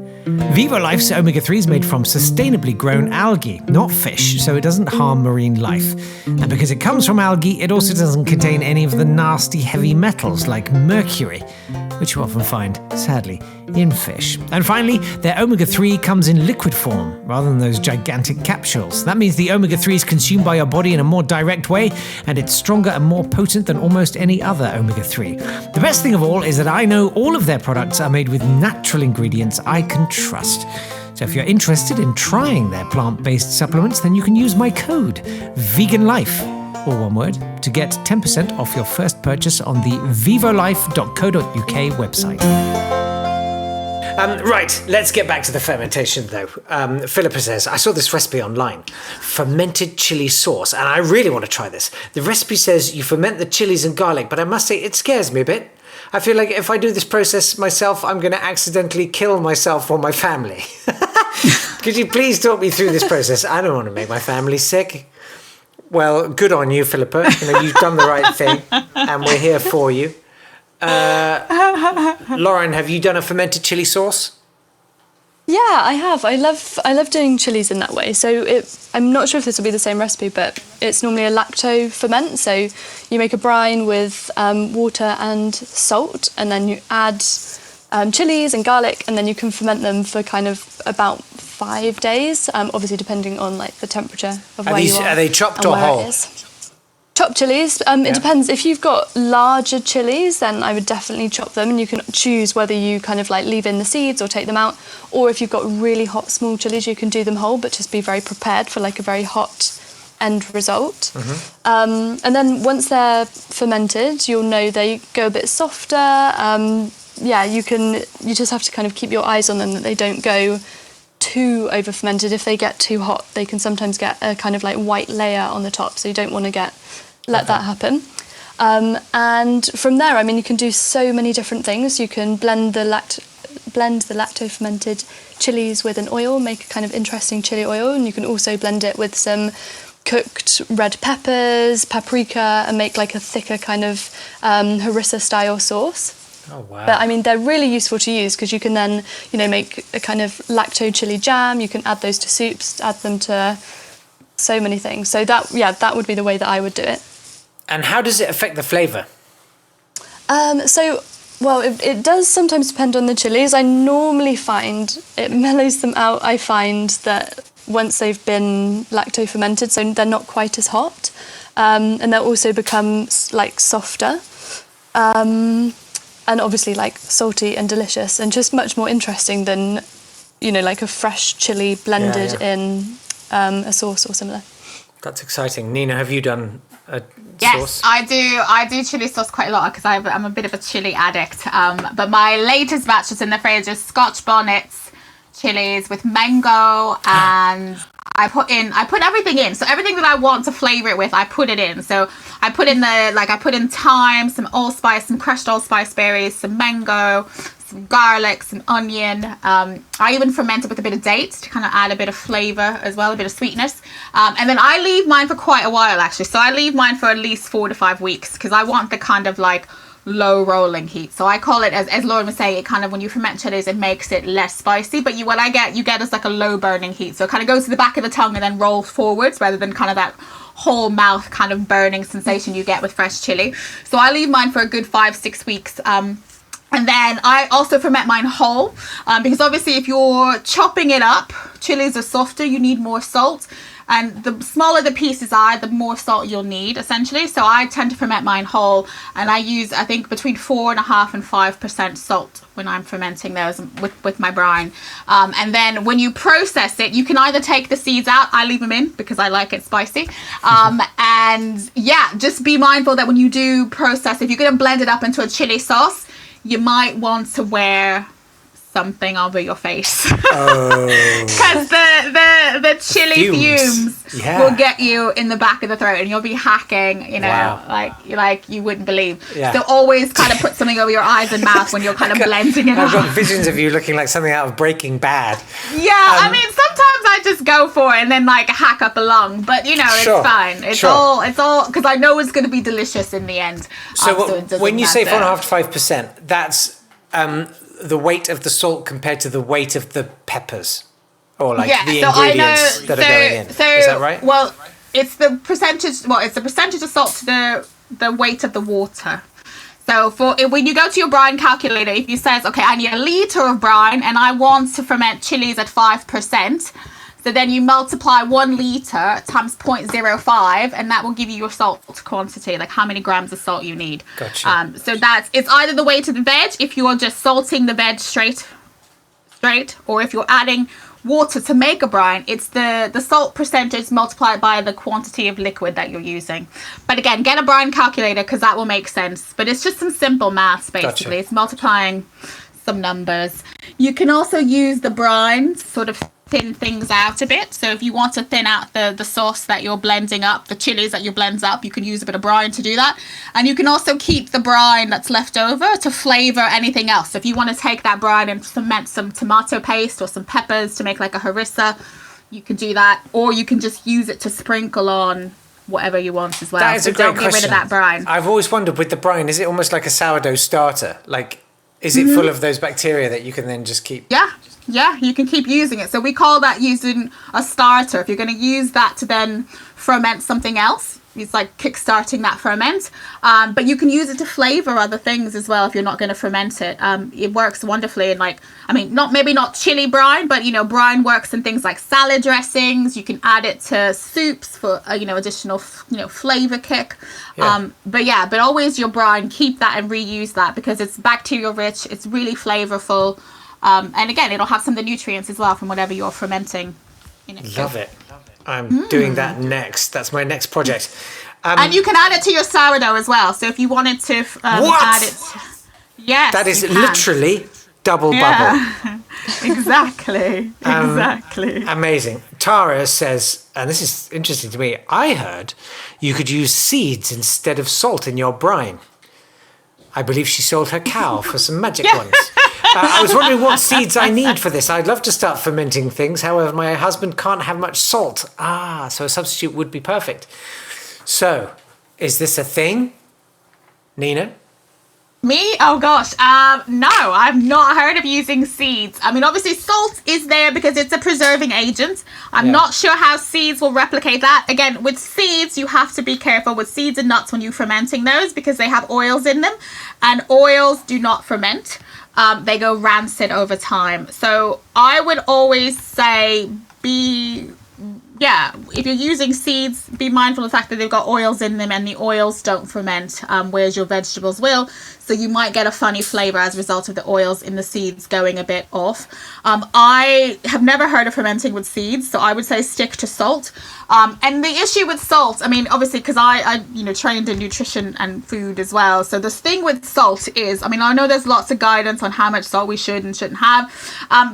Vivo Life's omega-3 is made from sustainably grown algae, not fish, so it doesn't harm marine life. And because it comes from algae, it also doesn't contain any of the nasty heavy metals like mercury, which you often find, sadly, in fish. And finally, their omega-3 comes in liquid form, rather than those gigantic capsules. That means the omega-3 is consumed by your body in a more direct way, and it's stronger and more potent than almost any other omega-3. The best thing of all is that I know all of their products are made with natural ingredients I can trust. So if you're interested in trying their plant-based supplements, then you can use my code, VEGANLIFE, or one word, to get 10% off your first purchase on the vivolife.co.uk website. Right, let's get back to the fermentation though. Philippa says, I saw this recipe online, fermented chili sauce, and I really want to try this. The recipe says you ferment the chilies and garlic, but I must say it scares me a bit. I feel like if I do this process myself, I'm going to accidentally kill myself or my family. Could you please talk me through this process? I don't want to make my family sick. Well, good on you, Philippa. You've done the right thing, and we're here for you. Lauren, have you done a fermented chili sauce? Yeah, I have. I love doing chilies in that way. So I'm not sure if this will be the same recipe, but it's normally a lacto ferment. So you make a brine with water and salt, and then you add chilies and garlic, and then you can ferment them for kind of about 5 days, obviously depending on like the temperature of where you are. Are they chopped or whole? Chopped chilies. It depends. If you've got larger chilies, then I would definitely chop them, and you can choose whether you kind of like leave in the seeds or take them out. Or if you've got really hot small chilies, you can do them whole, but just be very prepared for like a very hot end result. Mm-hmm. And then once they're fermented, you'll know they go a bit softer. You just have to kind of keep your eyes on them that they don't go too over fermented. If they get too hot, they can sometimes get a kind of like white layer on the top, so you don't want to let that happen. And from there, I mean, you can do so many different things. You can blend the lacto fermented chilies with an oil, make a kind of interesting chili oil, and you can also blend it with some cooked red peppers, paprika, and make like a thicker kind of harissa style sauce. Oh, wow. But I mean, they're really useful to use because you can then, make a kind of lacto chili jam. You can add those to soups, add them to so many things. So that would be the way that I would do it. And how does it affect the flavour? It does sometimes depend on the chilies. I normally find it mellows them out. I find that once they've been lacto fermented, so they're not quite as hot, and they'll also become like softer. And obviously like salty and delicious and just much more interesting than, like a fresh chili blended in a sauce or similar. That's exciting. Nena, have you done a Yes, sauce? I do chili sauce quite a lot because I'm a bit of a chili addict. But my latest batch that's in the fridge is Scotch bonnets, chilies with mango, and I put everything in. So everything that I want to flavor it with, I put it in. So I put in thyme, some allspice, some crushed allspice berries, some mango, some garlic, some onion. I even ferment it with a bit of dates to kind of add a bit of flavor as well, a bit of sweetness. And then I leave mine for quite a while actually. So I leave mine for at least 4 to 5 weeks because I want the kind of like low rolling heat. So I call it, as Lauren was saying, it kind of, when you ferment chilies, it makes it less spicy. But you get is like a low burning heat. So it kind of goes to the back of the tongue and then rolls forwards rather than kind of that whole mouth kind of burning sensation you get with fresh chili. So I leave mine for a good 5-6 weeks. And then I also ferment mine whole because obviously if you're chopping it up, chilies are softer, you need more salt. And the smaller the pieces are, the more salt you'll need, essentially. So I tend to ferment mine whole, and I use, I think, between 4.5% and 5% salt when I'm fermenting those with my brine. And then when you process it, you can either take the seeds out. I leave them in because I like it spicy. And yeah, just be mindful that when you do process, if you're going to blend it up into a chili sauce, you might want to wear something over your face because the chili fumes will get you in the back of the throat and you'll be hacking, like you wouldn't believe. So always kind of put something over your eyes and mouth when you're kind of blending it. I've got visions of you looking like something out of Breaking Bad. I mean, sometimes I just go for it and then like hack up a lung, but it's fine. It's all because I know it's going to be delicious in the end. So when you say 4.5% to 5%, that's the weight of the salt compared to the weight of the peppers, or like the ingredients that are going in. So, is that right? Well, it's the percentage. Well, it's the percentage of salt to the weight of the water. So when you go to your brine calculator, if you says, okay, I need a liter of brine and I want to ferment chilies at 5%. So then you multiply 1 liter times 0.05, and that will give you your salt quantity, like how many grams of salt you need. Gotcha. So it's either the weight of the veg, if you're just salting the veg straight, or if you're adding water to make a brine, it's the salt percentage multiplied by the quantity of liquid that you're using. But again, get a brine calculator because that will make sense. But it's just some simple maths, basically. Gotcha. It's multiplying some numbers. You can also use the brine sort of thin things out a bit. So if you want to thin out the sauce that you're blending up, the chilies that you blend up, you can use a bit of brine to do that. And you can also keep the brine that's left over to flavor anything else. So if you want to take that brine and ferment some tomato paste or some peppers to make like a harissa, you can do that. Or you can just use it to sprinkle on whatever you want as well. That is a great question. Don't get rid of that brine. I've always wondered with the brine, is it almost like a sourdough starter? Like, is it full of those bacteria that you can then just keep? Yeah, you can keep using it. So we call that using a starter. If you're going to use that to then ferment something else, it's like kickstarting that ferment. But you can use it to flavor other things as well if you're not going to ferment it. It works wonderfully in not chili brine, but brine works in things like salad dressings. You can add it to soups for additional flavor kick. But always your brine, keep that and reuse that because it's bacterial rich. It's really flavorful. And again, it'll have some of the nutrients as well from whatever you're fermenting. Love it. I'm doing that next. That's my next project. And you can add it to your sourdough as well. So if you wanted to add it... Yes, that is literally double bubble. Exactly. Amazing. Tara says, and this is interesting to me, I heard you could use seeds instead of salt in your brine. I believe she sold her cow for some magic ones. I was wondering what seeds I need for this. I'd love to start fermenting things. However, my husband can't have much salt. So a substitute would be perfect. So, is this a thing? Nena? Me? Oh gosh. No, I've not heard of using seeds. I mean, obviously salt is there because it's a preserving agent. I'm not sure how seeds will replicate that. Again, with seeds, you have to be careful with seeds and nuts when you're fermenting those because they have oils in them, and oils do not ferment. They go rancid over time. So I would always say be if you're using seeds, be mindful of the fact that they've got oils in them, and the oils don't ferment, whereas your vegetables will. So you might get a funny flavor as a result of the oils in the seeds going a bit off. I have never heard of fermenting with seeds, so I would say stick to salt. And the issue with salt, I mean, obviously, because I trained in nutrition and food as well. So the thing with salt is, I mean, I know there's lots of guidance on how much salt we should and shouldn't have,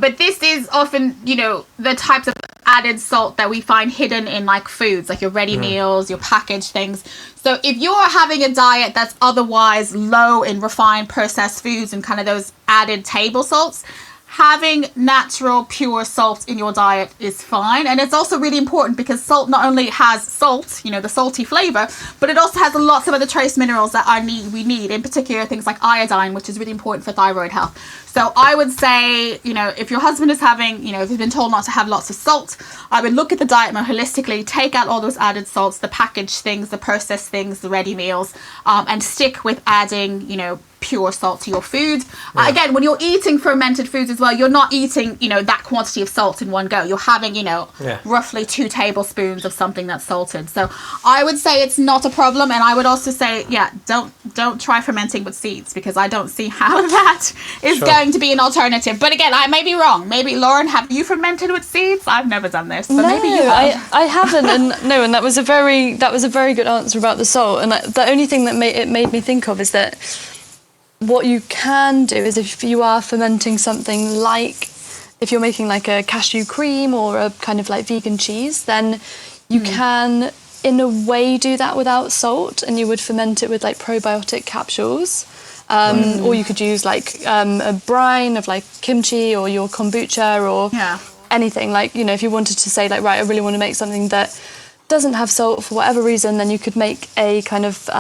but this is often, the types of added salt that we find hidden in like foods, like your ready meals, your packaged things. So if you're having a diet that's otherwise low in refined processed foods and kind of those added table salts, having natural pure salt in your diet is fine. And it's also really important because salt not only has salt, the salty flavor, but it also has lots of other trace minerals that we need, in particular things like iodine, which is really important for thyroid health. So I would say, if your husband is having, if he's been told not to have lots of salt, I would look at the diet more holistically, take out all those added salts, the packaged things, the processed things, the ready meals, and stick with adding, pure salt to your food. Again, when you're eating fermented foods as well, you're not eating, that quantity of salt in one go. You're having, roughly 2 tablespoons of something that's salted. So I would say it's not a problem. And I would also say, don't try fermenting with seeds, because I don't see how that is going to be an alternative. But again, I may be wrong. Maybe, Lauren, have you fermented with seeds? I've never done this, but maybe you have. I haven't, and that was a very good answer about the salt. And the only thing that made me think of is that what you can do is, if you are fermenting something, like if you're making like a cashew cream or a kind of like vegan cheese, then you can in a way do that without salt, and you would ferment it with like probiotic capsules. Or you could use like a brine of like kimchi or your kombucha or anything. Like, if you wanted to say like, right, I really want to make something that doesn't have salt for whatever reason, then you could make a kind of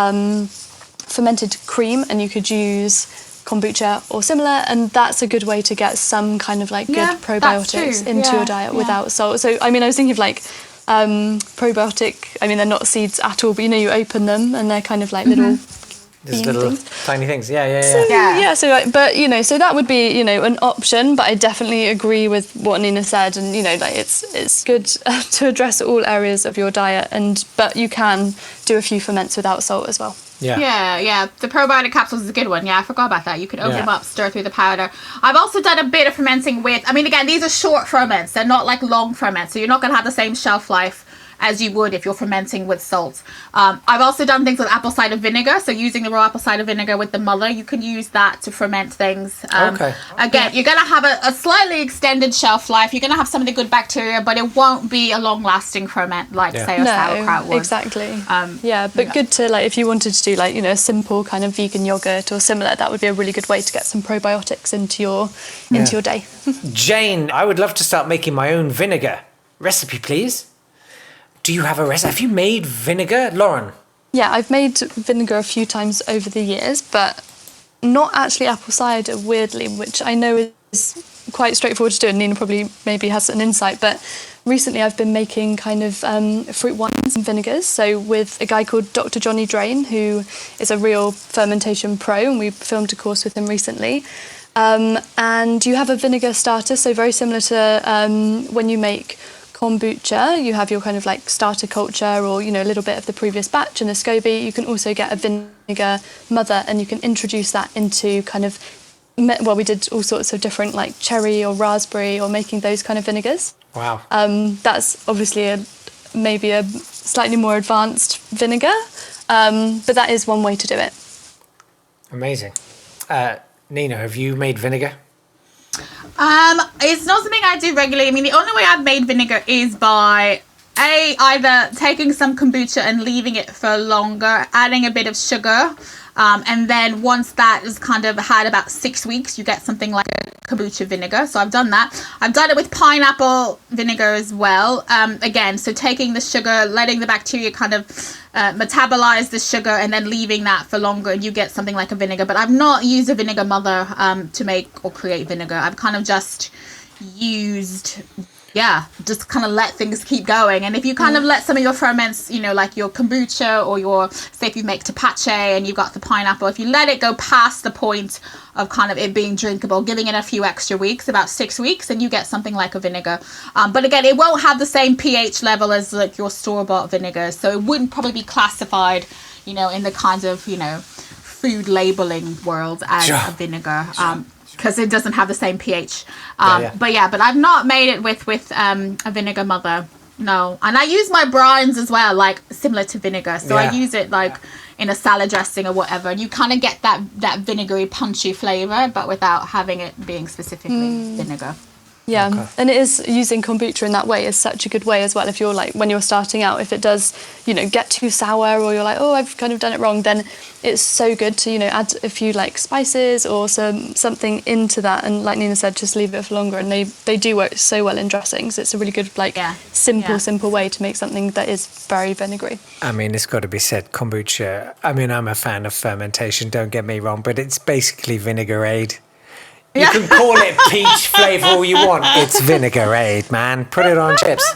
fermented cream, and you could use kombucha or similar, and that's a good way to get some kind of like good probiotics into your diet without salt. So I mean, I was thinking of like probiotic, I mean, they're not seeds at all, but you open them and they're kind of like little tiny things. So that would be an option, but I definitely agree with what Nena said, and like it's good to address all areas of your diet, but you can do a few ferments without salt as well. Yeah. The probiotic capsules is a good one. Yeah, I forgot about that. You could open them up, stir through the powder. I've also done a bit of fermenting with, I mean, again, these are short ferments. They're not like long ferments, so you're not going to have the same shelf life as you would if you're fermenting with salt. I've also done things with apple cider vinegar. So using the raw apple cider vinegar with the muller, you can use that to ferment things. Again, you're going to have a slightly extended shelf life. You're going to have some of the good bacteria, but it won't be a long-lasting ferment like, say, a sauerkraut would. Exactly. But good to, like, if you wanted to do, like, a simple kind of vegan yogurt or similar, that would be a really good way to get some probiotics into your day. Jane, I would love to start making my own vinegar. Recipe, please. Do you have a recipe? Have you made vinegar, Lauren? Yeah, I've made vinegar a few times over the years, but not actually apple cider, weirdly, which I know is quite straightforward to do, and Nena probably maybe has an insight, but recently I've been making kind of fruit wines and vinegars, so with a guy called Dr. Johnny Drain, who is a real fermentation pro, and we filmed a course with him recently. And you have a vinegar starter, so very similar to when you make kombucha, you have your kind of like starter culture or, a little bit of the previous batch and a SCOBY. You can also get a vinegar mother, and you can introduce that into kind of, well, we did all sorts of different like cherry or raspberry or making those kind of vinegars. Wow. That's obviously maybe a slightly more advanced vinegar, but that is one way to do it. Amazing. Nena, have you made vinegar? It's not something I do regularly. I mean, the only way I've made vinegar is by either taking some kombucha and leaving it for longer, adding a bit of sugar, and then once that is kind of had about 6 weeks, you get something like a kombucha vinegar. So I've done that. I've done it with pineapple vinegar as well. Again, so taking the sugar, letting the bacteria kind of metabolize the sugar, and then leaving that for longer, and you get something like a vinegar. But I've not used a vinegar mother to make or create vinegar. I've kind of just used just kind of let things keep going. And if you kind of let some of your ferments, you know, like your kombucha or your, say if you make tepache and you've got the pineapple, if you let it go past the point of kind of it being drinkable, giving it a few extra weeks, about 6 weeks, and you get something like a vinegar. But again, it won't have the same pH level as like your store-bought vinegar, so it wouldn't probably be classified, you know, in the kinds of, you know, food labeling world as a vinegar. Because it doesn't have the same pH. But I've not made it with a vinegar mother. No. And I use my brines as well, like similar to vinegar. So I use it like in a salad dressing or whatever. And you kind of get that vinegary, punchy flavour, but without having it being specifically vinegar. Yeah, and it is, using kombucha in that way is such a good way as well. If you're like, when you're starting out, if it does, you know, get too sour, or you're like, oh, I've kind of done it wrong, then it's so good to, you know, add a few like spices or something into that, and like Nena said, just leave it for longer, and they do work so well in dressings. It's a really good like simple way to make something that is very vinegary. I mean, it's got to be said, kombucha, I mean, I'm a fan of fermentation, don't get me wrong, but it's basically Vinegarade. You can call it peach flavour all you want. It's Vinegarade, man. Put it on chips.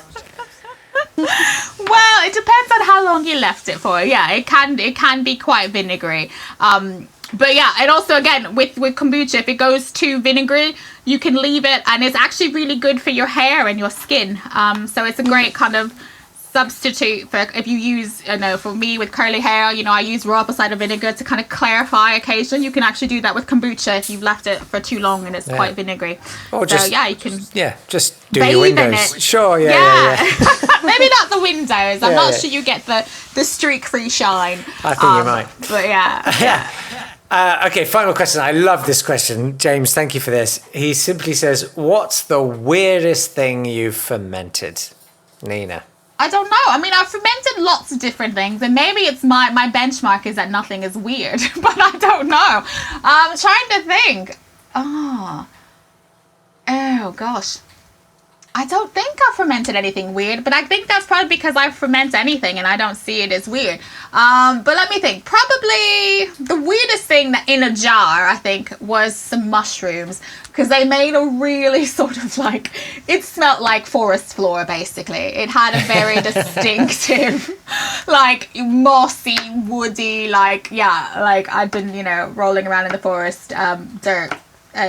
Well, it depends on how long you left it for. Yeah, it can be quite vinegary. But yeah, and also again with kombucha, if it goes too vinegary, you can leave it, and it's actually really good for your hair and your skin. So it's a great kind of substitute for if you use, you know, for me with curly hair, you know, I use raw apple cider vinegar to kind of clarify occasionally. You can actually do that with kombucha if you've left it for too long and it's quite vinegary. Or just, you can just do your windows. Sure, maybe not the windows. I'm not sure you get the streak-free shine. I think you might. But okay, final question. I love this question. James, thank you for this. He simply says, what's the weirdest thing you've fermented? Nena. I don't know. I mean, I've fermented lots of different things, and maybe it's my benchmark is that nothing is weird, but I don't know. I'm trying to think. Oh gosh. I don't think I've fermented anything weird, but I think that's probably because I ferment anything and I don't see it as weird. But let me think. Probably the weirdest thing that in a jar, I think, was some mushrooms, because they made a really sort of like, it smelled like forest floor, basically. It had a very distinctive, like mossy, woody, like I'd been, you know, rolling around in the forest, dirt.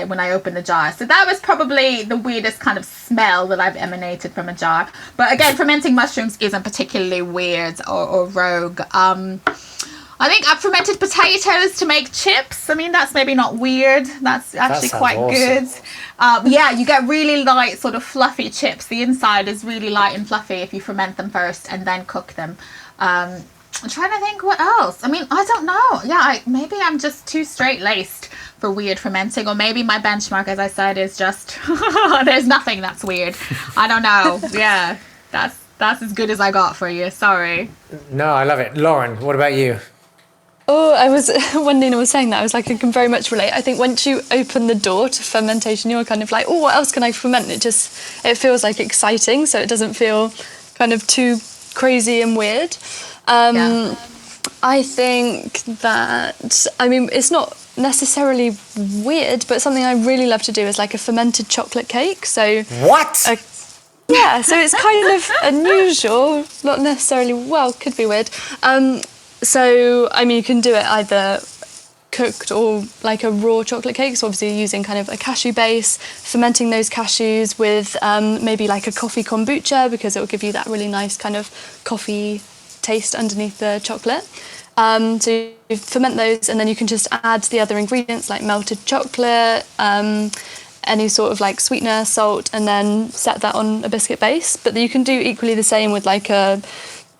When I opened the jar. So that was probably the weirdest kind of smell that I've emanated from a jar. But again, fermenting mushrooms isn't particularly weird or rogue. I think I've fermented potatoes to make chips. I mean, that's maybe not weird. That's actually quite good. You get really light, sort of fluffy chips. The inside is really light and fluffy if you ferment them first and then cook them. I'm trying to think what else. I mean, I don't know. Yeah, maybe I'm just too straight-laced for weird fermenting, or maybe my benchmark, as I said, is just there's nothing that's weird. I don't know. Yeah, that's as good as I got for you. Sorry. No, I love it. Lauren, what about you? Oh, I was when Nena was saying that, I was like, I can very much relate. I think once you open the door to fermentation, you're kind of like, oh, what else can I ferment? It feels like exciting, so it doesn't feel kind of too crazy and weird. I think that, I mean, it's not necessarily weird, but something I really love to do is like a fermented chocolate cake. So what? So it's kind of unusual, not necessarily, well, could be weird. So, I mean, you can do it either cooked or like a raw chocolate cake, so obviously using kind of a cashew base, fermenting those cashews with maybe like a coffee kombucha, because it will give you that really nice kind of coffee taste underneath the chocolate. So you ferment those, and then you can just add the other ingredients like melted chocolate, any sort of like sweetener, salt, and then set that on a biscuit base. But you can do equally the same with like a,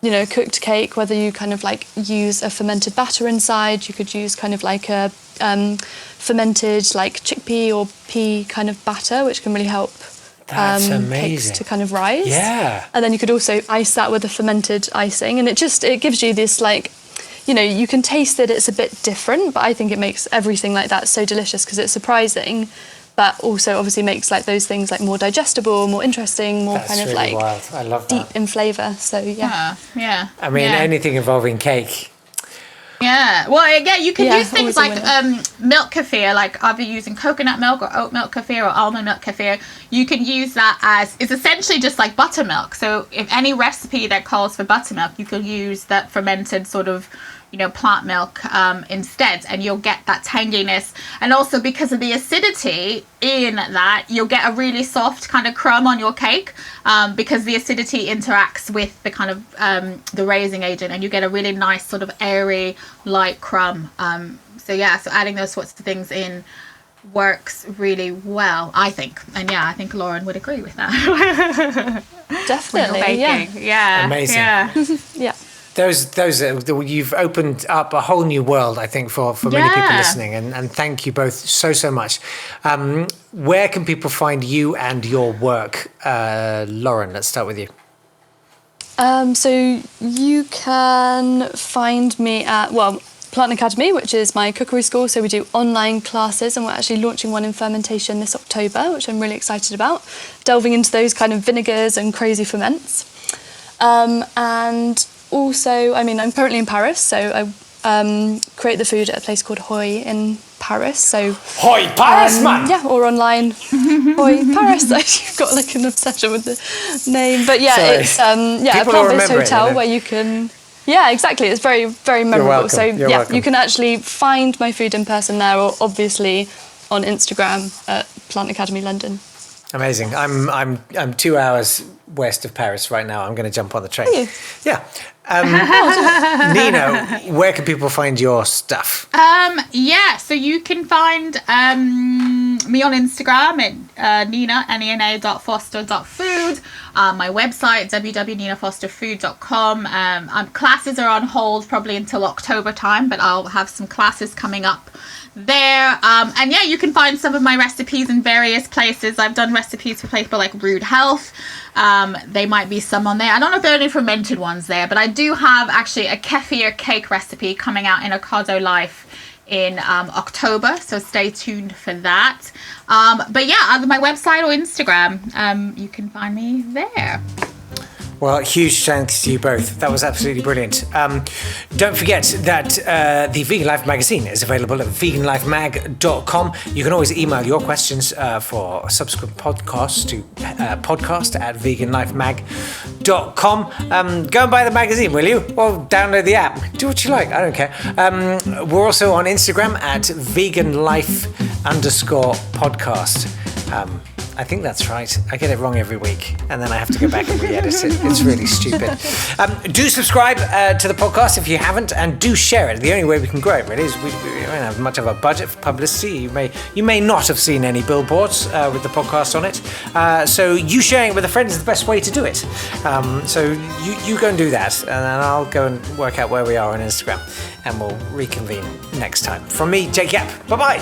you know, cooked cake, whether you kind of like use a fermented batter inside. You could use kind of like a fermented like chickpea or pea kind of batter, which can really help cakes to kind of rise. Yeah. And then you could also ice that with a fermented icing, and it gives you this like, you know, you can taste that it's a bit different, but I think it makes everything like that so delicious because it's surprising, but also obviously makes like those things like more digestible, more interesting, more That's kind of really like wild. I love that. deep in flavour. So yeah. I mean, anything involving cake. Yeah, well, yeah, you can use things always like a winner. milk kefir, like either using coconut milk or oat milk kefir or almond milk kefir. You can use that as, it's essentially just like buttermilk. So if any recipe that calls for buttermilk, you can use that fermented sort of, plant milk instead, and you'll get that tanginess. And also because of the acidity in that, you'll get a really soft kind of crumb on your cake, because the acidity interacts with the kind of the raising agent, and you get a really nice sort of airy light crumb. So adding those sorts of things in works really well, I think. And I think Lauren would agree with that. Definitely, yeah. Amazing. yeah. Those you've opened up a whole new world, I think, for many people listening, and thank you both so much. Where can people find you and your work? Lauren, let's start with you. So you can find me at, Plant Academy, which is my cookery school. So we do online classes, and we're actually launching one in fermentation this October, which I'm really excited about, delving into those kind of vinegars and crazy ferments. And also, I'm currently in Paris, so I create the food at a place called Hoy in Paris. So Hoy Paris, man! Yeah, or online. Hoy Paris. You've got like an obsession with the name, but it's a plant-based hotel where you can. Yeah, exactly. It's very, very memorable. So welcome. You can actually find my food in person there, or obviously on Instagram at Plant Academy London. Amazing. I'm 2 hours west of Paris right now. I'm going to jump on the train. Are you? Yeah. Nena, where can people find your stuff? So you can find me on Instagram at nena.foster.food. My website, www.nenafosterfood.com. Classes are on hold probably until October time, but I'll have some classes coming up there. You can find some of my recipes in various places. I've done recipes for people like Rude Health. They might be some on there. I don't know if there are any fermented ones there, but I do have actually a kefir cake recipe coming out in Ocado Life in October, so stay tuned for that. Either my website or Instagram, you can find me there. Well, huge thanks to you both. That was absolutely brilliant. Don't forget that the Vegan Life magazine is available at veganlifemag.com. You can always email your questions for subsequent podcasts to podcast@veganlifemag.com. Go and buy the magazine, will you? Or download the app. Do what you like. I don't care. We're also on Instagram at veganlife_podcast. I think that's right. I get it wrong every week, and then I have to go back and re-edit it. It's really stupid. Do subscribe to the podcast if you haven't, and do share it. The only way we can grow it really is we don't have much of a budget for publicity. You may not have seen any billboards with the podcast on it. So you sharing it with a friend is the best way to do it. So you go and do that, and then I'll go and work out where we are on Instagram, and we'll reconvene next time. From me, Jake Yap. Bye-bye.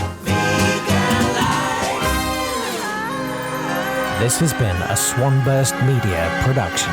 This has been a Swanburst Media production.